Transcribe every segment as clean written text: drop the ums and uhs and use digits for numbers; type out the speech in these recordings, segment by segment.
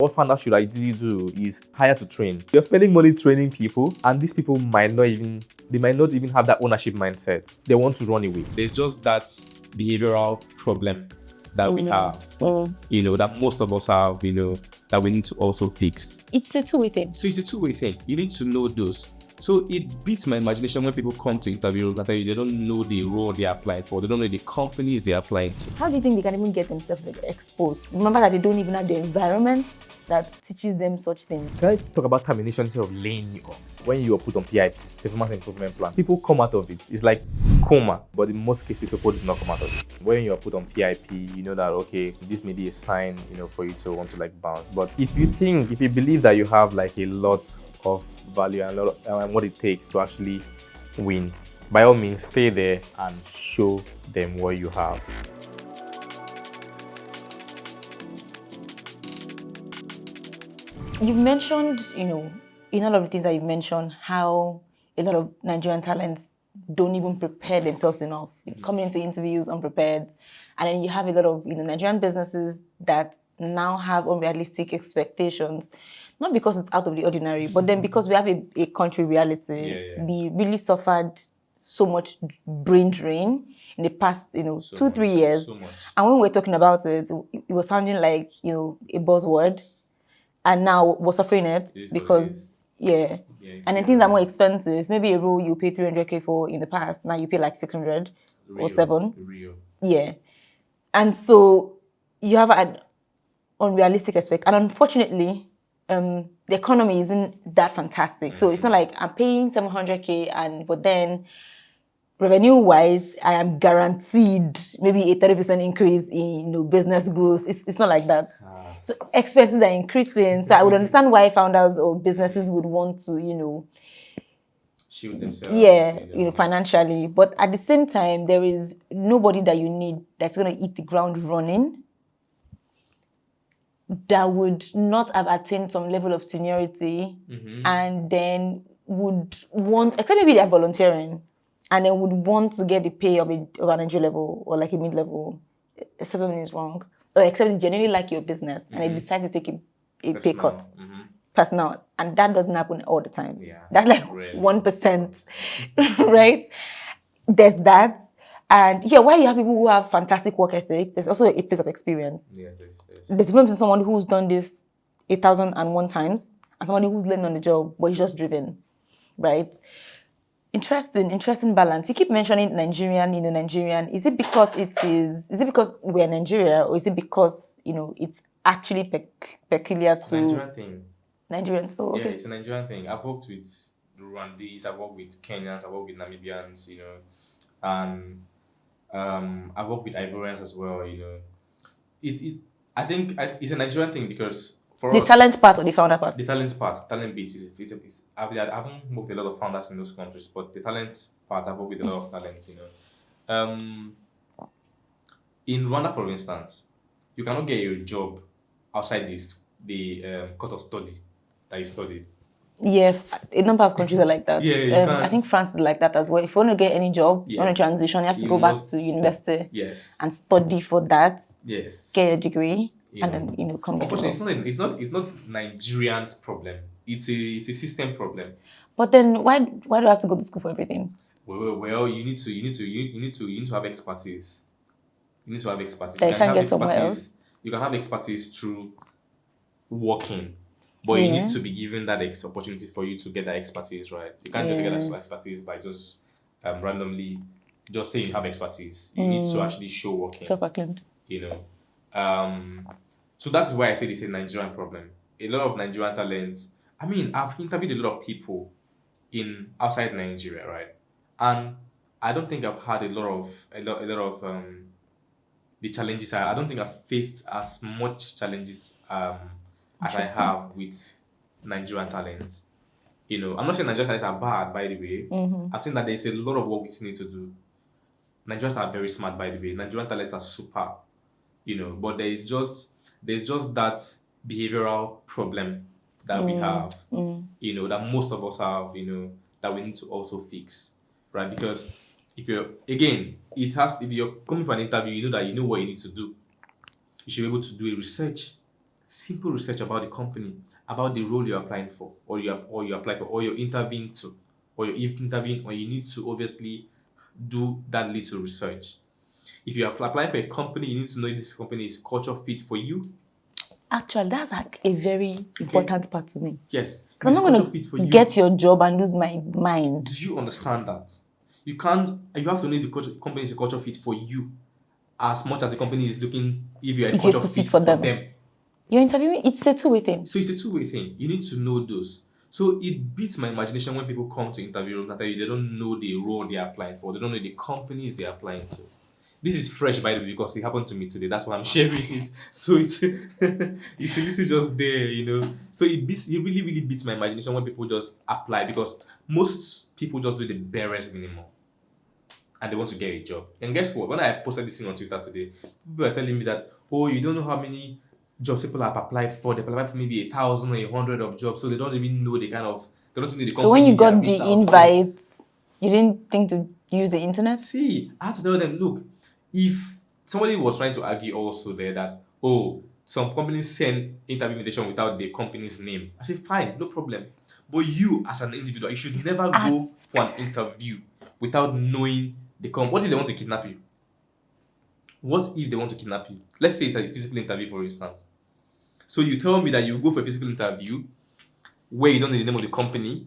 What founders should ideally do is hire to train. You're spending money training people, and these people might not even have that ownership mindset. They want to run away. There's just that behavioral problem that we have, that most of us have, that we need to also fix. It's a two-way thing. So it's a two-way thing. You need to know those. So it beats my imagination when people come to interview and tell you they don't know the role they are applying for, they don't know the companies they are applying to. How do you think they can even get themselves exposed? Remember that they don't even have the environment that teaches them such things. Can I talk about termination instead of laying you off? When you are put on PIP, performance improvement plan, people come out of it. It's like coma, but in most cases, people do not come out of it. When you are put on PIP, you know that, okay, this may be a sign, for you to want to bounce. But if you believe that you have a lot of value and a lot of what it takes to actually win, by all means, stay there and show them what you have. You've mentioned, in all of the things that you've mentioned, how a lot of Nigerian talents don't even prepare themselves enough. Coming into interviews unprepared. And then you have a lot of, Nigerian businesses that now have unrealistic expectations. Not because it's out of the ordinary, but then because we have a country reality. We really suffered so much brain drain in the past, 2-3 years. So much. And when we were talking about it, it was sounding like, a buzzword. And now we're suffering it because, and then things are more expensive. Maybe a role you pay 300K for in the past, now you pay like 600 or 7. Real. Yeah. And so you have an unrealistic aspect. And unfortunately, the economy isn't that fantastic. So it's not like I'm paying 700K but then revenue-wise, I am guaranteed maybe a 30% increase in business growth. It's not like that. So expenses are increasing. So I would understand why founders or businesses would want to, shield themselves. Financially. But at the same time, there is nobody that you need that's going to hit the ground running that would not have attained some level of seniority and then would want, except maybe they're volunteering, and then would want to get the pay of an entry level or like a mid-level, except when it's wrong. Or except you genuinely like your business and they decide to take a pay cut. Personal. And that doesn't happen all the time. Yeah, that's like 1%, right? There's that. And while you have people who have fantastic work ethic, there's also a place of experience. Yes. There's a difference in someone who's done this 1,001 times and somebody who's learning on the job, but he's just driven, right? Interesting balance. You keep mentioning Nigerian. Is it because is it because we're Nigeria, or is it because it's actually peculiar to Nigerian thing? Nigerians? Oh, okay. Yeah, it's a Nigerian thing. I've worked with Rwandese, I've worked with Kenyans, I've worked with Namibians, and I've worked with Ivorians as well. I think it's a Nigerian thing because for the us, talent part or the founder part? The talent bit is I haven't worked with a lot of founders in those countries, but the talent part, I've worked with a lot of talent, In Rwanda, for instance, you cannot get a job outside the course of study that you studied. Yeah, a number of countries are like that. Yeah, I think France is like that as well. If you want to get any job, you want to transition, you have to go back to university and study for that. Yes. Get a degree. And then come get. Unfortunately, it's not Nigerians' problem. It's a system problem. But then why do I have to go to school for everything? Well, you need to have expertise. You need to have expertise. You can't get somewhere else. You can have expertise through working, but you need to be given that opportunity for you to get that expertise, right? You can't just get that expertise by just randomly just saying you have expertise. You need to actually show working. Self-acclaimed. So that's why I say it's a Nigerian problem. A lot of Nigerian talents. I mean, I've interviewed a lot of people outside Nigeria, right? And I don't think I've had a lot of the challenges. I don't think I've faced as much challenges as I have with Nigerian talents. I'm not saying Nigerian talents are bad, by the way. I'm saying that there's a lot of work we still need to do. Nigerians are very smart, by the way. Nigerian talents are super. But there's just that behavioral problem that we have, that most of us have, that we need to also fix, right? Because if you're coming for an interview, that you know what you need to do. You should be able to do a research simple research about the company, about the role you're applying for, or you apply for, or you're interviewing to, or you're interviewing, or you need to obviously do that little research. If you're applying for a company, you need to know if this company is culture fit for you. Actually, that's like a very Okay. important part to me. Yes. If Because it's I'm not culture going fit for to you, get your job and lose my mind. do you understand that? You can't. You have to know if the company is a culture fit for you, as much as the company is looking if you're a If you're culture fit fit for for them. them. You're interviewing, it's a two-way thing. So it's a two-way thing. You need to know those. So it beats my imagination when people come to interview rooms and tell you they don't know the role they're applying for. They don't know the companies they're applying to. This is fresh, by the way, because it happened to me today. That's why I'm sharing it. So it's you see, this is just there, So it really, really beats my imagination when people just apply, because most people just do the barest minimum and they want to get a job. And guess what? When I posted this thing on Twitter today, people are telling me that, oh, you don't know how many jobs people have applied for. They applied for maybe 1,000 or 100 of jobs, so they don't even know they don't even know the So when you company they have got reached the out to. invite, you didn't think to use the internet? See, I had to tell them, look, if somebody was trying to argue also there that, oh, some companies send interview invitation without the company's name, I say, fine, no problem. But you, as an individual, you should never go Ask. for an interview without knowing the company. What if they want to kidnap you? What if they want to kidnap you? Let's say it's like a physical interview, for instance. So you tell me that you go for a physical interview where you don't know the name of the company,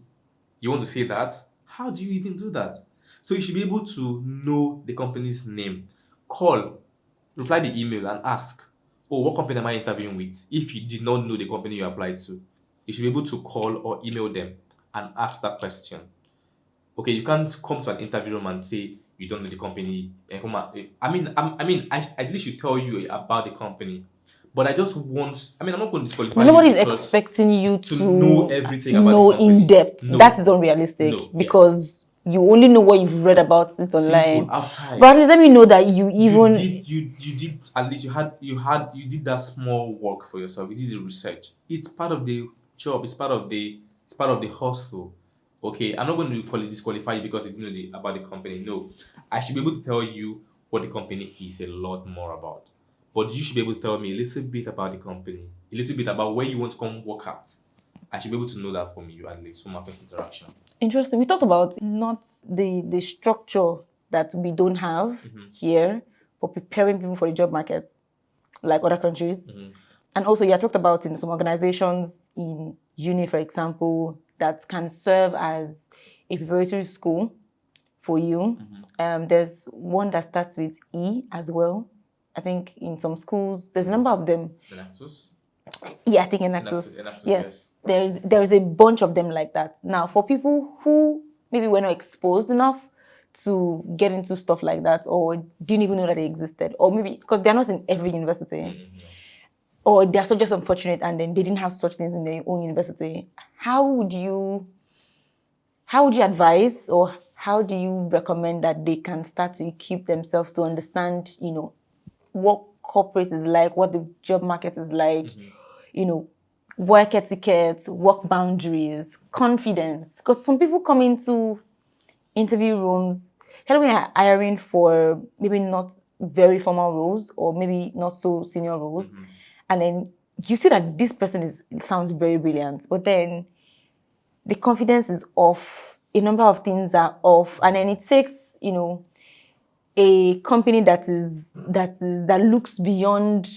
you want to say that? How do you even do that? So you should be able to know the company's name. Call, reply the email and ask, oh, what company am I interviewing with? If you did not know the company you applied to, you should be able to call or email them and ask that question. Okay, you can't come to an interview room and say you don't know the company. I at least should tell you about the company. But I just want, I'm not going to disqualify you Nobody's because expecting you to know to everything about the know in company. depth. No, That is unrealistic no, yes. because you only know what you've read about it Simple online. outside. But at least let me know that you You even did you did at least you did that small work for yourself. You did the research. It's part of the job. It's part of the hustle. Okay, I'm not going to disqualify you because you didn't know about the company. No, I should be able to tell you what the company is a lot more about. But you should be able to tell me a little bit about the company, a little bit about where you want to come work at. I should be able to know that from you at least from our first interaction. interesting. We talked about not the structure that we don't have here for preparing people for the job market, like other countries. And also, you talked about in some organizations in uni, for example, that can serve as a preparatory school for you. There's one that starts with E as well. I think in some schools, there's a number of them. The Nexus? Yeah, I think in Enactus. Enactus, Yes, there's a bunch of them like that. Now, for people who maybe were not exposed enough to get into stuff like that, or didn't even know that they existed, or maybe because they're not in every university, or they're so just unfortunate and then they didn't have such things in their own university. How would you advise, or how do you recommend that they can start to equip themselves to understand, what corporate is like, what the job market is like, work etiquette, work boundaries, confidence? Because some people come into interview rooms, telling me hiring for maybe not very formal roles or maybe not so senior roles, and then you see that this person sounds very brilliant, but then the confidence is off, a number of things are off, and then it takes a company that looks beyond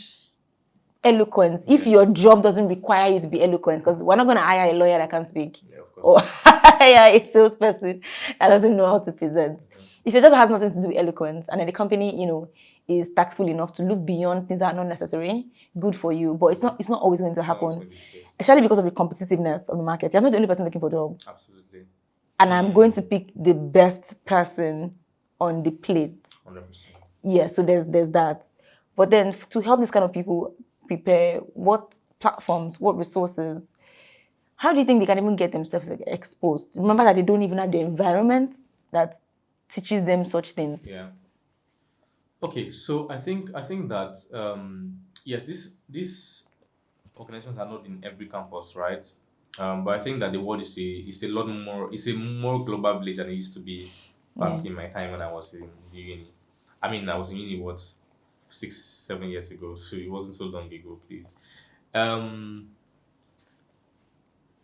eloquence. If your job doesn't require you to be eloquent, because we're not going to hire a lawyer that can't speak, or hire a salesperson that doesn't know how to present. If your job has nothing to do with eloquence, and then the company is tactful enough to look beyond things that are not necessary, good for you. But it's not always going to happen, especially because of the competitiveness of the market. You're not the only person looking for a job. Absolutely. And I'm going to pick the best person on the plate. 100%. Yeah, so there's that. But then to help these kind of people prepare, what platforms, what resources, how do you think they can even get themselves exposed? Remember that they don't even have the environment that teaches them such things. Yeah. Okay, so I think that yes, these organizations are not in every campus, right? But I think that the world is a lot more, it's a more global village than it used to be back in my time when I was in the uni. I mean, I was in uni 6, 7 years ago, so it wasn't so long ago, please. Um,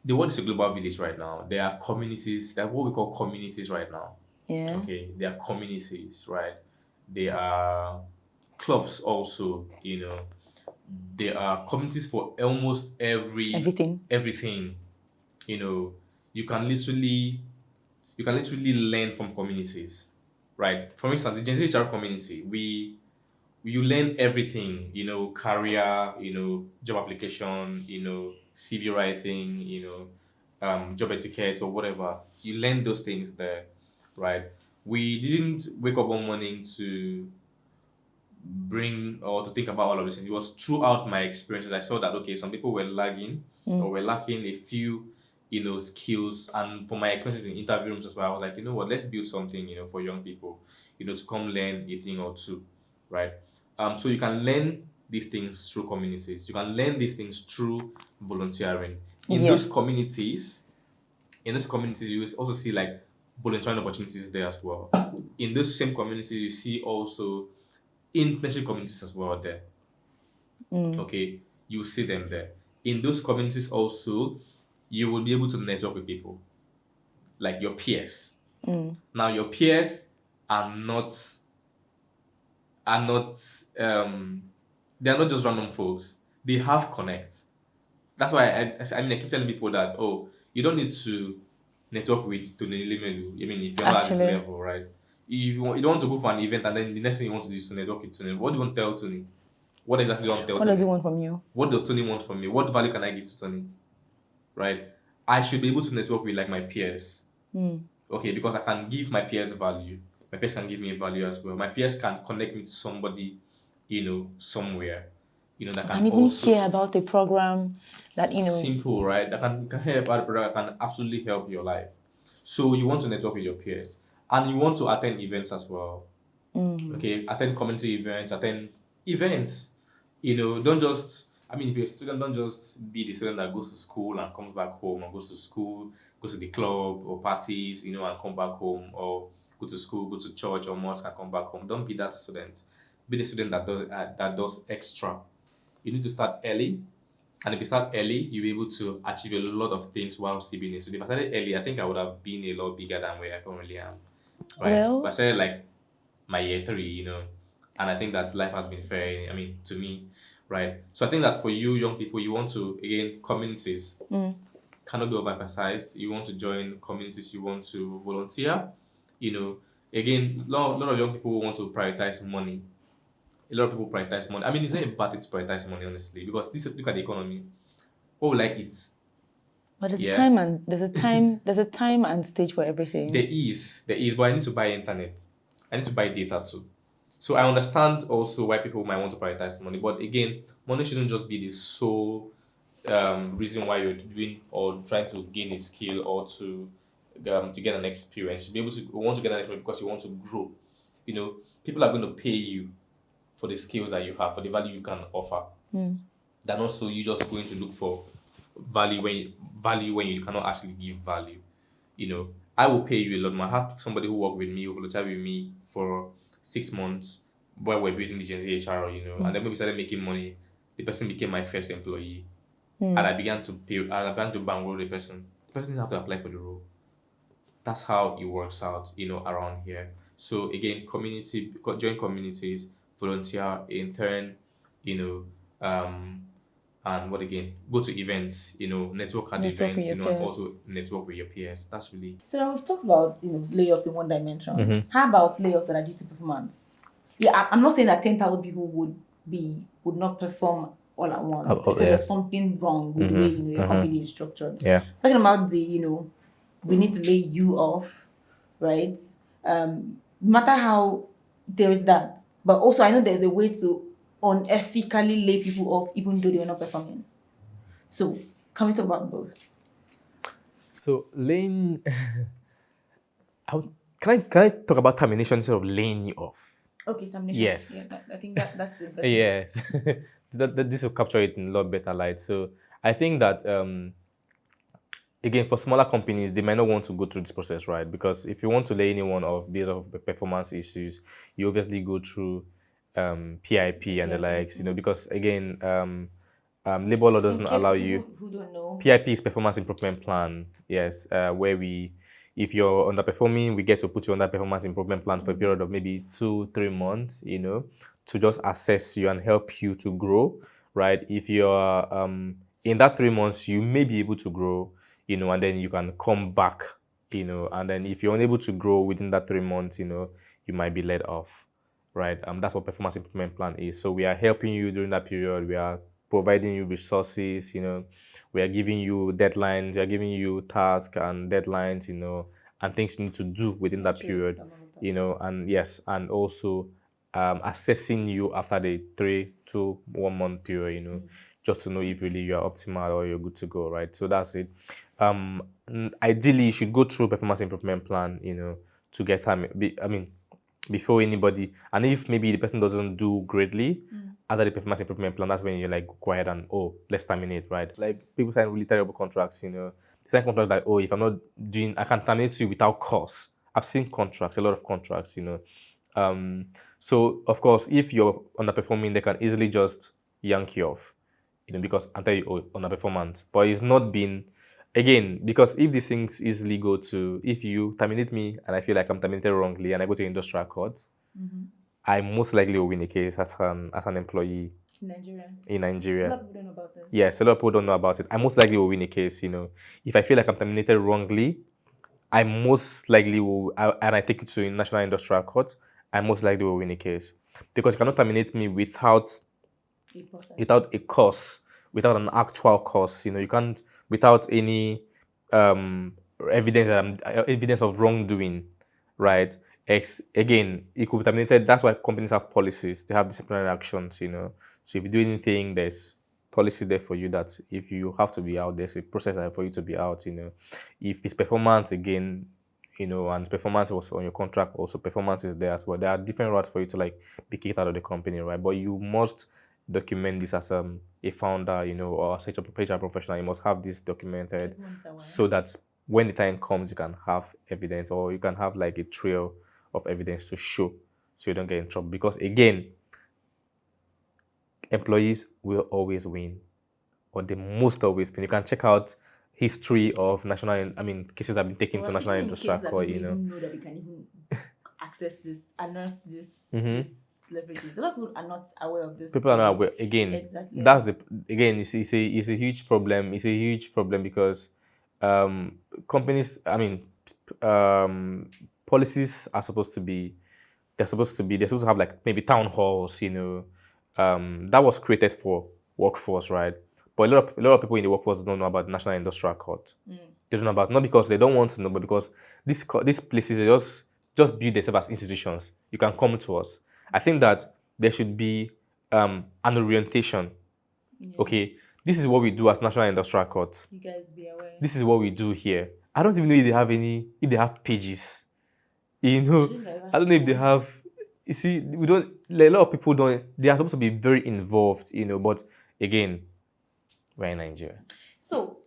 the world is a global village right now. There are communities, that what we call communities right now. Yeah. Okay, there are communities, right? There are clubs also, there are communities for almost Everything. everything. You know, you can literally you can literally learn from communities, right? For instance, the Gen Z HR community, we you learn everything, career, job application, CV writing, job etiquette or whatever. You learn those things there, right? We didn't wake up one morning to bring or to think about all of this. It was throughout my experiences I saw that okay, some people were lagging or were lacking a few, skills. And for my experiences in interview rooms as well, I was like, you know what, let's build something, for young people, to come learn a thing or two, right? So you can learn these things through communities. You can learn these things through volunteering. In those Yes. communities, you will also see like volunteering opportunities there as well. In those same communities, you see also internship communities as well there. Okay, you see them there. In those communities also, you will be able to network with people like your peers. Now, your peers are not are not they are not just random folks. They have connects. That's why I keep telling people that you don't need to network with Tony Limelu. I mean, if you're not at this Actually, level, right? If you don't want to go for an event and then the next thing you want to do is to network with Tony, what do you want to tell Tony? What exactly do you want to tell what does he Tony? want from you? What does Tony want from me? What value can I give to Tony? Right? I should be able to network with like my peers. Okay, because I can give my peers value. My peers can give me value as well. My peers can connect me to somebody, somewhere, that You can can even also care about a program that, simple, right? That can help out the product, can absolutely help your life. So you want to network with your peers and you want to attend events as well. Okay, attend community events, attend events. Don't just, I mean, if you're a student, don't just be the student that goes to school and comes back home, or goes to school, goes to the club or parties, and come back home, or go to school, go to church or mosque and come back home. Don't be that student. Be the student that does extra. You need to start early, and if you start early, you'll be able to achieve a lot of things while still being a student. If I started early, I think I would have been a lot bigger than where I currently am. Right? But I well, started like my year three, and I think that life has been fair, I mean, to me, right? So I think that for you, young people, you want to, again, communities cannot be overemphasized. You want to join communities, you want to volunteer, you know, again, lot of young people want to prioritize money. A lot of people prioritize money. I mean, it's not a bad thing to prioritize money, honestly, because look at the economy. What will I eat? but Yeah, there's a time and stage for everything. there is, but I need to buy internet. I need to buy data too. So I understand also why people might want to prioritize money, but again, money shouldn't just be the sole reason why you're doing or trying to gain a skill or to get an experience. You should be able to want to get an experience because you want to grow. People are going to pay you for the skills that you have, for the value you can offer. Than also you just going to look for value when you cannot actually give value. I will pay you a lot more. I had somebody who worked with me, who volunteered with me for 6 months while we're building the Gen Z HR, and then when we started making money, the person became my first employee. And I began to pay, and I began to bankroll the person. The person didn't have to apply for the role. That's how it works out, around here. So again, join communities, volunteer, intern, you know, and what again? Go to events, network at Network with events, your and peers. also network with your peers. That's really. So now we've talked about layoffs in one dimension. How about layoffs that are due to performance? Yeah, I'm not saying that 10,000 people would not perform all at once. Except Yeah. there's something wrong with the way your company is structured. Yeah. Talking about the we need to lay you off, right? No matter how there is that, but also I know there's a way to unethically lay people off even though they're not performing. So can we talk about both? So laying, can I talk about termination instead of laying you off? Okay, termination. Yeah, Yes. I think that's it. Yeah. This will capture it in a lot better light. So I think that again, for smaller companies, they might not want to go through this process, right? Because if you want to lay anyone off based off performance issues, you obviously go through PIP and the Yeah, likes, because again, labor law In doesn't case allow people you. who don't know, PIP is performance improvement plan. Yes, where if you're underperforming, we get to put you on that performance improvement plan for a period of maybe 2-3 months. To just assess you and help you to grow. Right. If you're in that 3 months, you may be able to grow. And then you can come back. And then if you're unable to grow within that 3 months, you might be let off. Right. That's what performance improvement plan is. So we are helping you during that period. We are providing you resources. We are giving you deadlines. We are giving you tasks and deadlines. And things you need to do within that metrics period. and all of that. And yes, and also assessing you after the 3 to 1 month period. Just to know if really you are optimal or you're good to go. Right. So that's it. Ideally, you should go through performance improvement plan. To get time. I mean, before anybody, and if maybe the person doesn't do greatly under the performance improvement plan, that's when you like go ahead and let's terminate, right? Like people sign really terrible contracts, they sign contracts like, if I'm not doing, I can terminate you without cause. I've seen contracts, a lot of contracts, so of course if you're underperforming, they can easily just yank you off, because and tell you, underperformance, but it's not been. Again, because if these things easily go to, if you terminate me and I feel like I'm terminated wrongly and I go to industrial court, I most likely will win a case as an employee Nigeria. in A Nigeria. lot of people don't know about this. Yes, a lot of people don't know about it. I most likely will win a case. If I feel like I'm terminated wrongly, I most likely will, and I take it to National Industrial Court, I most likely will win a case, because you cannot terminate me without A process. a cause, without an actual cause. You can't, without any evidence of wrongdoing, right? Again, it could be terminated. That's why companies have policies. They have disciplinary actions. So if you do anything, there's policy there for you that if you have to be out, there's a process there for you to be out. If it's performance again, and performance was on your contract, also performance is there as well. There are different routes for you to like be kicked out of the company, right? But you must document this as a founder, or as a HR professional. You must have this documented so that when the time comes, you can have evidence, or you can have like a trail of evidence to show, so you don't get in trouble. Because again, employees will always win, or they most always win. You can check out history of cases that have been taken to National Industrial Court. Even know that they can even access this, unearth this, Mhm. this leverages. A lot of people are not aware of this. People are not aware. Again, Exactly. that's it's a huge problem. It's a huge problem because companies, policies are supposed to be, they're supposed to have like maybe town halls, that was created for workforce, right? But a lot of people in the workforce don't know about the National Industrial Court. They don't know about, not because they don't want to know, but because these places are just build themselves as institutions. You can come to us. I think that there should be an orientation. Yeah. Okay, this is what we do as National Industrial Court. You guys be aware. This is what we do here. I don't even know if they have pages. I don't know if they have. You see, we don't. A lot of people don't. They are supposed to be very involved, But again, we're in Nigeria. So,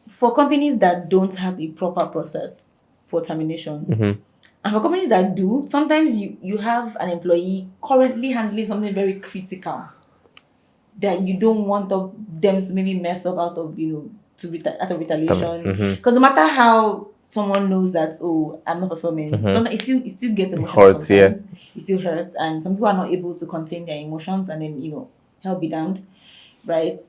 for companies that don't have a proper process for termination, and for companies that do, sometimes you have an employee currently handling something very critical that you don't want them to maybe mess up out of out of retaliation. Because no matter how someone knows that, I'm not performing, sometimes it still gets emotional. Hurts, sometimes it still hurts, and some people are not able to contain their emotions, and then hell be damned, right?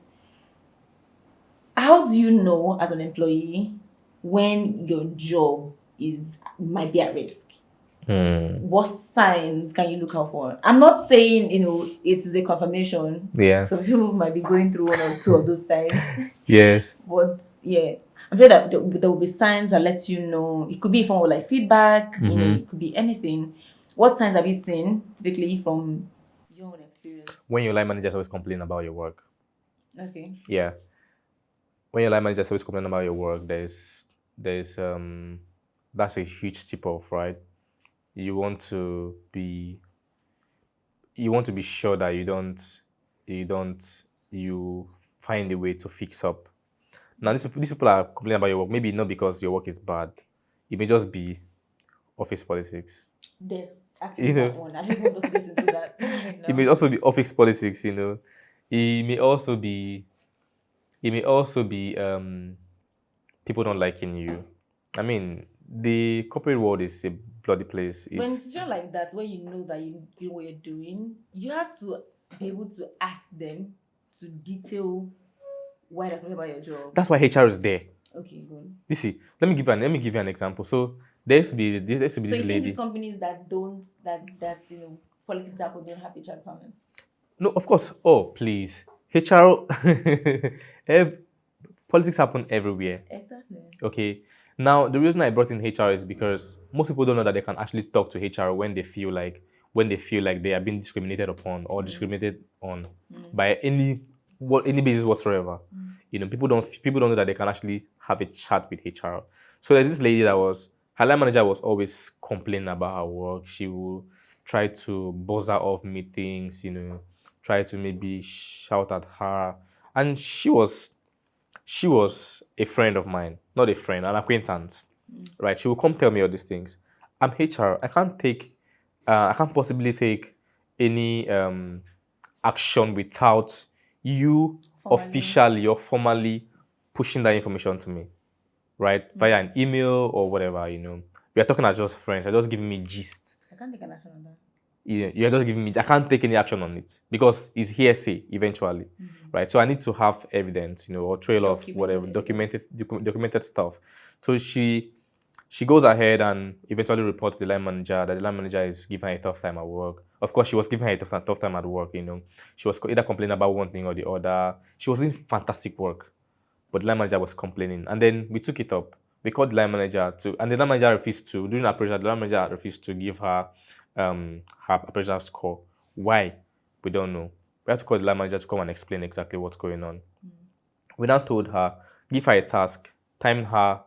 How do you know as an employee when your job might be at risk? What signs can you look out for? I'm not saying it is a confirmation. Yeah. Some people might be going through one or two of those signs. Yes. But yeah, I'm sure that there will be signs that let you know. It could be in form of like feedback. It could be anything. What signs have you seen typically from your own experience? When your line managers always complain about your work. Okay. Yeah. When your line managers always complain about your work, there's that's a huge tip off, right? You want to be sure that you find a way to fix up. Now these people are complaining about your work, maybe not because your work is bad. It may just be office politics. There's actually that one. I don't even want to get into that. It may also be office politics, It may also be people don't liking you. I mean, the corporate world is a bloody place. When It's it's just like that, where you know that you know what you're doing, you have to be able to ask them to detail why they're talking about your job. That's why HR is there. Okay, good. You see, let me give you an example. So there used to be So this you think these lady. companies that don't that politics happen don't have HR departments? No, of course. Oh, please. HR ev- politics happen everywhere. Exactly. Okay. Now, the reason I brought in HR is because most people don't know that they can actually talk to HR when they feel like they are being discriminated upon or discriminated on by any basis whatsoever. People don't know that they can actually have a chat with HR. So there's this lady that was her line manager was always complaining about her work. She will try to buzz her off meetings, try to maybe shout at her. And she was a friend of mine, not a friend, an acquaintance, right? She will come tell me all these things. I'm HR. I can't possibly take any action without you Formally. officially or formally pushing that information to me, right? Via an email or whatever. We are talking as just friends. You're just giving me gist. I can't take an action on that. You're just giving me. I can't take any action on it because it's hearsay eventually, right? So I need to have evidence, or trail of whatever documented stuff. So she goes ahead and eventually reports to the line manager that the line manager is giving her a tough time at work. Of course, she was giving her a tough time at work. She was either complaining about one thing or the other. She was doing fantastic work, but the line manager was complaining. And then we took it up. We called the line manager and the line manager refused to, during appraisal, the line manager refused to give her her appraisal score. Why? We don't know. We had to call the line manager to come and explain exactly what's going on. We now told her, give her a task, time her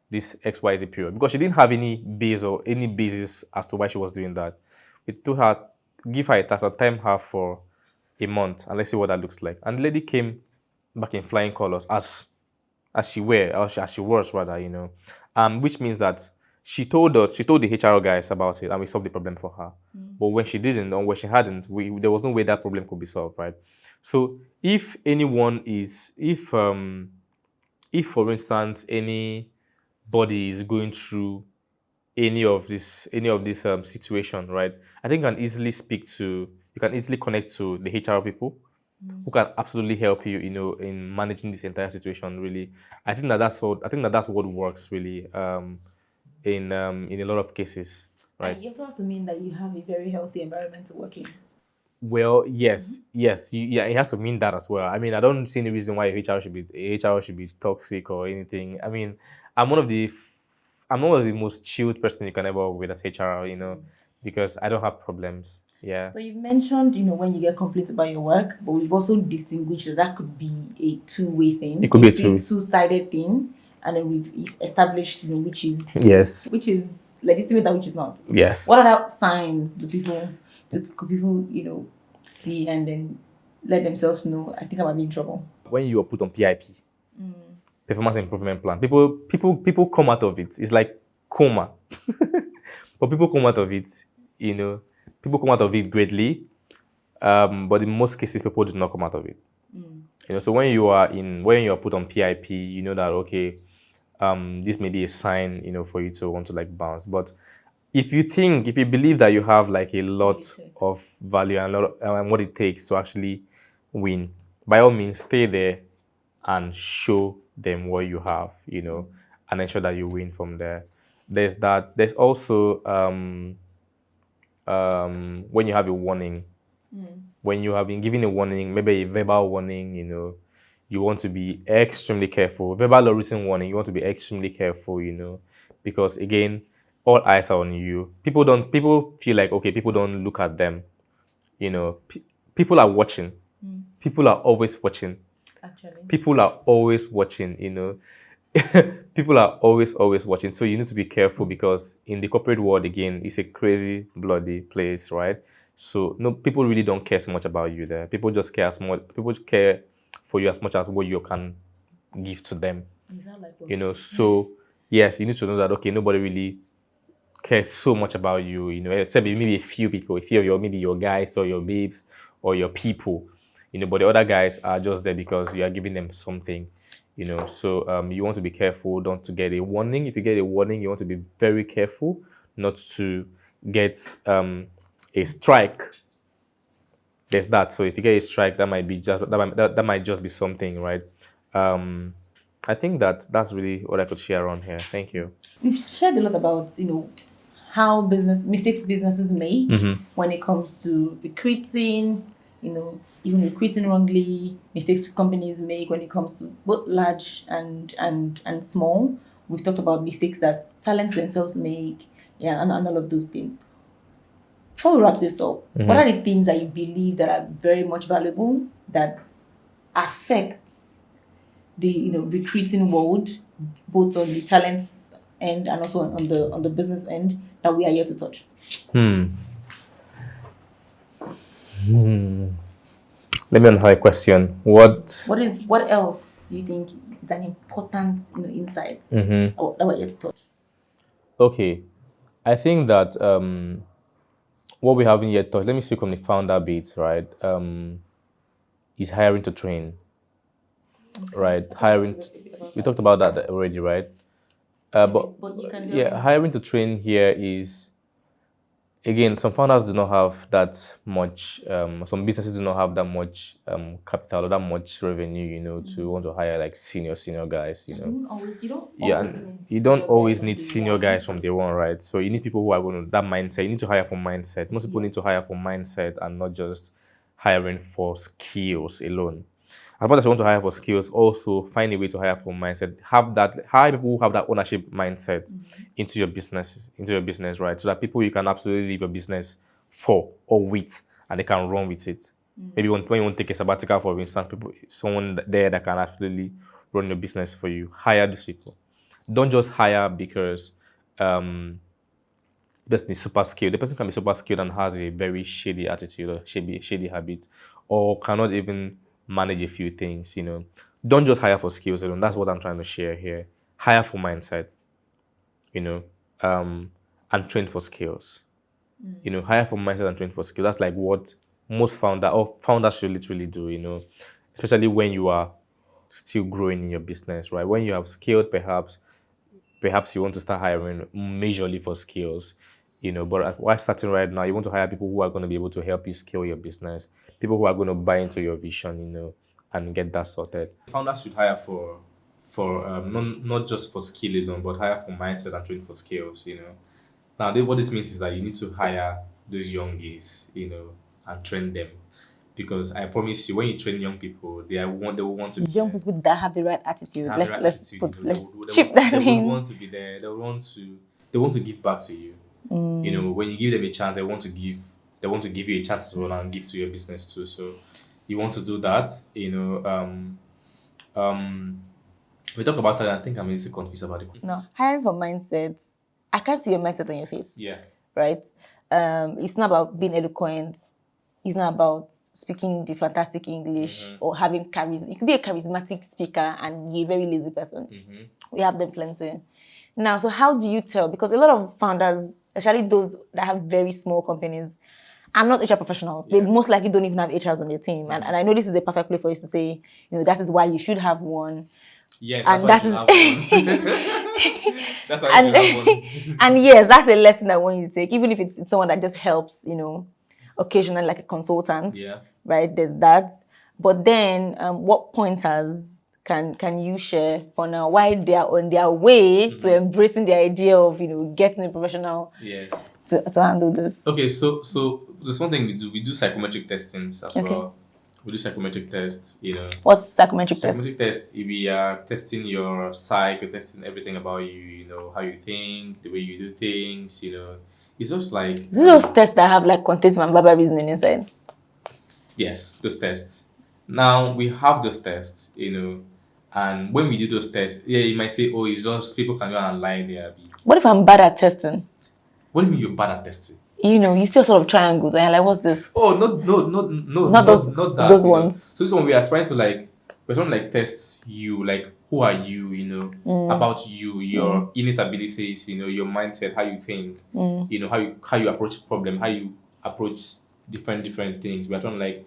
this XYZ period because she didn't have any base or any basis as to why she was doing that. We told her, give her a task and time her for a month and let's see what that looks like. And the lady came back in flying colors as she was rather, which means that she told the HR guys about it and we solved the problem for her. But when she didn't or when she hadn't, there was no way that problem could be solved, right? So if for instance anybody is going through any of this situation, right? I think you can easily connect to the HR people who can absolutely help you, in managing this entire situation. Really, I think that's what works really in a lot of cases, right? And you also have to mean that you have a very healthy environment to work in. Well, yes, yeah, it has to mean that as well. I mean, I don't see any reason why HR should be toxic or anything. I mean, I'm one of the I'm one of the most chilled person you can ever work with as HR, because I don't have problems. Yeah, So you've mentioned, when you get complaints about your work, but we've also distinguished that could be a two-way thing. it could be a It's two. two-sided thing, and then we've established, Yes, which is legitimate and which is not. yes. What other signs could people, see and then let themselves know? I think I might be in trouble. When you are put on PIP, performance improvement plan, people come out of it. It's like coma, but people come out of it. You know, people come out of it greatly. But in most cases, people do not come out of it. So when you are put on PIP, you know that okay, this may be a sign, for you to want to like bounce. But if you believe that you have like a lot of value and a lot and what it takes to actually win, by all means, stay there and show them what you have, and ensure that you win from there. There's that. There's also when you have a warning, when you have been given a warning, maybe a verbal warning, you want to be extremely careful. Verbal or written warning, you want to be extremely careful, because again, all eyes are on you. People feel like, okay, people don't look at them, people are watching. People are always watching. Actually. People are always watching, people are always watching. So you need to be careful because in the corporate world, again, it's a crazy, bloody place, right? So no, people really don't care so much about you there. People care for you as much as what you can give to them. Is that like So yes, you need to know that okay, nobody really cares so much about you, except maybe a few people, maybe your guys or your babes or your people, but the other guys are just there because you are giving them something, So you want to be careful, don't to get a warning. If you get a warning, you want to be very careful not to get a strike. There's that. So if you get a strike, that might just be something, right? I think that's really what I could share on here. Thank you. We've shared a lot about, how mistakes businesses make when it comes to recruiting, even recruiting wrongly, mistakes companies make when it comes to both large and small. We've talked about mistakes that talents themselves make, yeah, and all of those things. Before we wrap this up, what are the things that you believe that are very much valuable that affects the recruiting world, both on the talents end and also on the business end, that we are here to touch? Let me answer a question. What else do you think is an important insight that we're here to touch? Okay, I think that what we haven't yet touched. Let me speak on the founder bit, right? Is hiring to train, right? We talked about that already, right? But you can yeah, hiring to train here is, again, some founders do not have that much. Some businesses do not have that much capital or that much revenue, to want to hire like senior guys. You don't always need senior guys from day one, right? So you need people who are going to that mindset. You need to hire for mindset. Most people need to hire for mindset and not just hiring for skills alone. As much as you want to hire for skills, also find a way to hire for mindset. Hire people who have that ownership mindset into your business, right? So that people you can absolutely leave your business for or with, and they can run with it. Maybe when you want to take a sabbatical, for instance, someone there that can absolutely run your business for you. Hire these people. Don't just hire because person is super skilled. The person can be super skilled and has a very shady attitude or shady habit, or cannot even manage a few things. Don't just hire for skills alone. That's what I'm trying to share here. Hire for mindset, and train for skills. Hire for mindset and train for skills. That's like what most founders should literally do. Especially when you are still growing in your business, right? When you have skilled, perhaps you want to start hiring majorly for skills, but while starting right now, you want to hire people who are going to be able to help you scale your business, people who are going to buy into your vision, and get that sorted. Founders should hire for not just for skill alone, but hire for mindset and train for skills. Now, what this means is that you need to hire those young guys, and train them. Because I promise you, when you train young people, they will want to be young people that have the right attitude. have the right Let's attitude. let's They chip that will in. want to be there. They want to give back to you. When you give them a chance, they want to give you a chance as well and give to your business too. So you want to do that. We talk about that. I think I'm a little confused about it. No, hiring for mindset. I can't see your mindset on your face. Yeah. Right. It's not about being eloquent. It's not about speaking the fantastic English or having charisma. You could be a charismatic speaker and you're a very lazy person. We have them plenty. Now, so how do you tell? Because a lot of founders, especially those that have very small companies, are not HR professionals. Yeah. They most likely don't even have HRs on their team. And I know this is a perfect place for you to say, that is why you should have one. Yes, and that's why you should have one. That's why you should have one. And yes, that's a lesson I want you to take, even if it's someone that just helps, occasionally like a consultant. Yeah. Right? There's that. But then what pointers can you share for now why they are on their way to embracing the idea of, getting a professional to handle this? Okay, so there's one thing we do. We do psychometric testings as well. We do psychometric tests, What's psychometric test? Psychometric test, we are testing your psyche, we're testing everything about you, how you think, the way you do things, It's just like... Is it those tests that have like content and verbal reasoning inside? Yes, those tests. Now, we have those tests, and when we do those tests, you might say, oh, it's just people can go and lie there. What if I'm bad at testing? What do you mean you're bad at testing? You see a sort of triangles and you're like, what's this? Oh, not that. Those ones. So this one we are trying to test you, like who are you, about you, your innate abilities, your mindset, how you think, how you approach problem, how you approach different things. We are trying to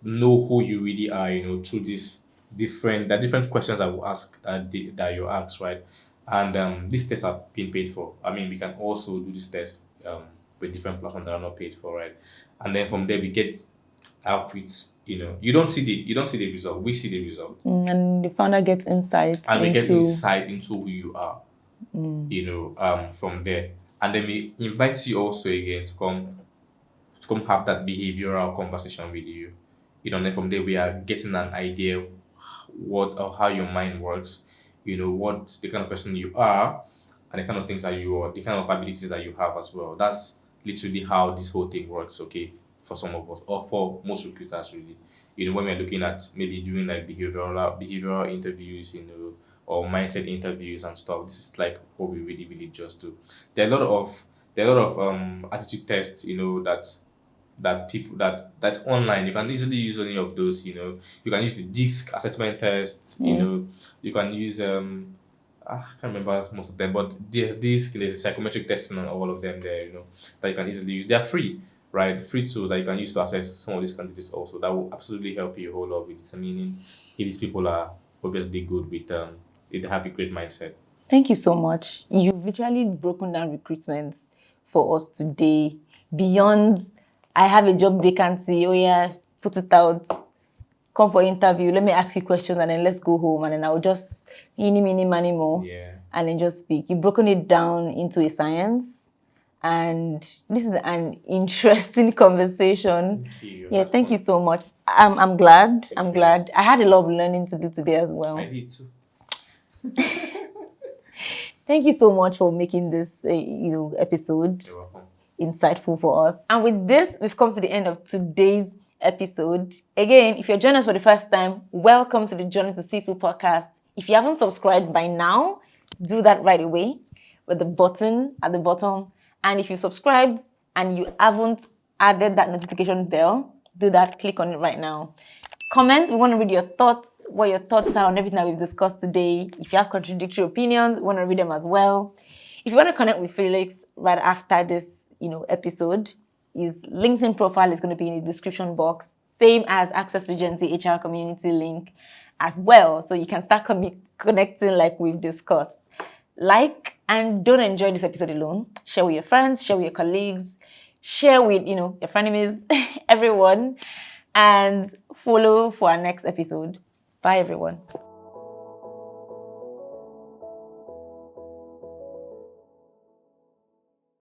know who you really are, through the different questions I will ask that you ask, right? And these tests are being paid for. I mean, we can also do this test with different platforms that are not paid for, right? And then from there we get outputs. You don't see the result. We see the result, And the founder gets insights and we get into. insight into who you are. From there, and then we invite you also again to come have that behavioral conversation with you. And then from there we are getting an idea what or how your mind works, what the kind of person you are, and the kind of things that you are, the kind of abilities that you have as well. That's literally how this whole thing works, okay, for some of us or for most recruiters really. When we're looking at maybe doing like behavioral interviews, or mindset interviews and stuff, this is like what we really, really just do. There are a lot of attitude tests, that's online. You can easily use any of those. You can use the DISC assessment test. You can use I can't remember most of them, but there's DISC, there's psychometric testing on all of them there. That you can easily use. They're free, right? Free tools that you can use to access some of these candidates also. That will absolutely help you a whole lot with determining if these people are obviously good with if they have a great mindset. Thank you so much. You've literally broken down recruitment for us today. Beyond, I have a job vacancy. Oh yeah, put it out. Come for interview. Let me ask you questions, and then let's go home. And then I'll just mini, money more. Yeah. And then just speak. You've broken it down into a science, and this is an interesting conversation. Thank you. Yeah, That's thank fun. you so much. I'm glad. I'm you. glad. I had a lot of learning to do today as well. I did too. Thank you so much for making this episode You're welcome. insightful for us. And with this, we've come to the end of today's episode. Again, if you're joining us for the first time, welcome to the Journey to CISO podcast. If you haven't subscribed by now, do that right away with the button at the bottom. And if you subscribed and you haven't added that notification bell, do that, click on it right now. Comment, we want to read your thoughts, what your thoughts are on everything that we've discussed today. If you have contradictory opinions, we want to read them as well. If you want to connect with Felix right after this, episode, his LinkedIn profile is going to be in the description box, same as access to TheGenZHr community link as well. So you can start connecting like we've discussed. Like and don't enjoy this episode alone. Share with your friends, share with your colleagues, share with, your frenemies, everyone, and follow for our next episode. Bye, everyone.